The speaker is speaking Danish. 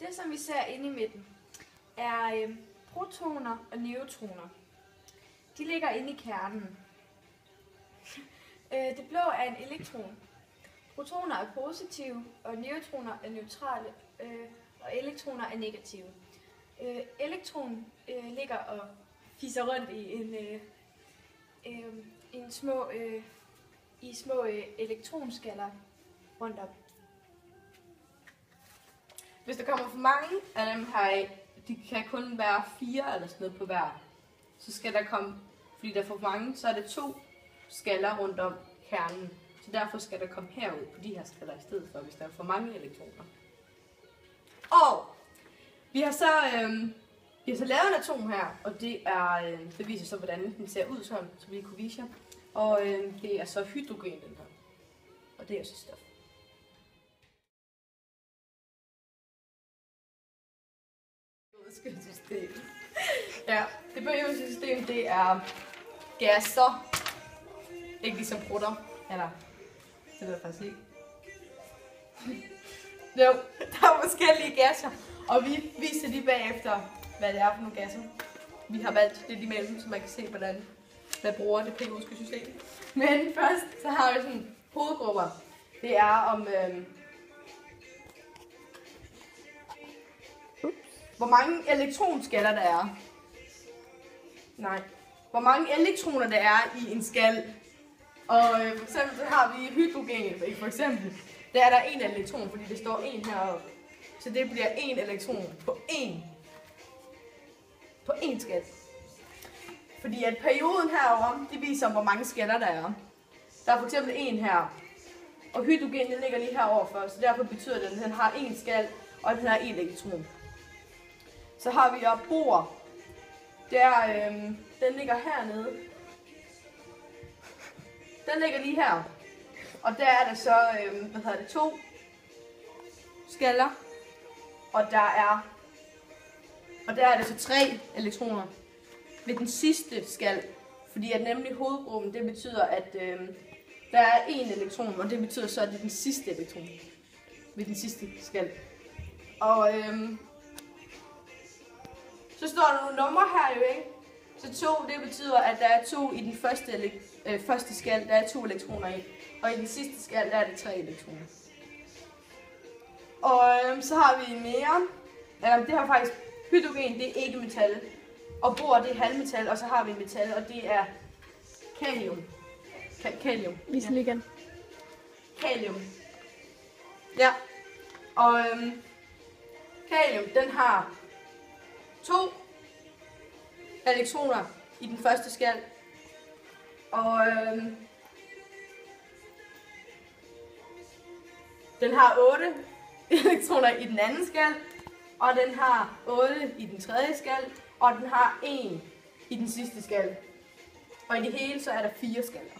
Det, som vi ser inde i midten, er protoner og neutroner. De ligger inde i kernen. Det blå er en elektron. Protoner er positive, og neutroner er neutrale, og elektroner er negative. Elektronen ligger og fisser rundt i små elektronskaller rundt om. Hvis der kommer for mange af dem her, de kan kun være 4 eller sådan noget på hver, så skal der komme, fordi der er for mange, så er det 2 skaller rundt om kernen. Så derfor skal der komme herud på de her skaller i stedet for, hvis der er for mange elektroner. Og vi har så lavet en atom her, og det viser så, hvordan den ser ud sådan, så vi kunne vise jer. Og det er så hydrogen, den her. Og det er så stof. System. Ja, det periodiske system, det er gasser. Ikke ligesom prutter. Eller, det ved jeg faktisk ikke. Jo, der er forskellige gasser. Og vi viser lige bagefter, hvad det er for nogle gasser. Vi har valgt lidt imellem, så man kan se, hvordan man bruger det periodiske system. Men først, så har vi sådan hovedgrupper. Det er om hvor mange elektronskaller der er. Nej. Hvor mange elektroner der er i en skal. Og for eksempel så har vi hydrogen, for eksempel. Der er der 1 elektron, fordi det står 1 heroppe. Så det bliver 1 elektron på 1 skal. Fordi at perioden herovre, det viser hvor mange skaller der er. Der er for eksempel 1 her. Og hydrogen den ligger lige herovre for, så derfor betyder det, at den har 1 skal, og den har 1 elektron. Så har vi op bor. Den ligger hernede. Den ligger lige her. Og der er der så 2 skaller. Og der er der så 3 elektroner ved den sidste skal. Fordi at nemlig hovedgruppen, det betyder, at der er 1 elektron, og det betyder så, at det er den sidste elektron ved den sidste skal. Og så står der nogle numre her jo, ikke? Så 2, det betyder, at der er 2 i den første skal, der er 2 elektroner i. Og i den sidste skal, der er det 3 elektroner. Og så har vi mere. Det har faktisk hydrogen, det er ikke metal. Og bor, det er halvmetal, og så har vi metal, og det er kalium. Kalium. Vis den igen. Kalium. Ja. Og kalium, den har 2 elektroner i den første skal. Og den har 8 elektroner i den anden skal. Og den har 8 i den tredje skal. Og den har 1 i den sidste skal. Og i det hele så er der 4 skaller.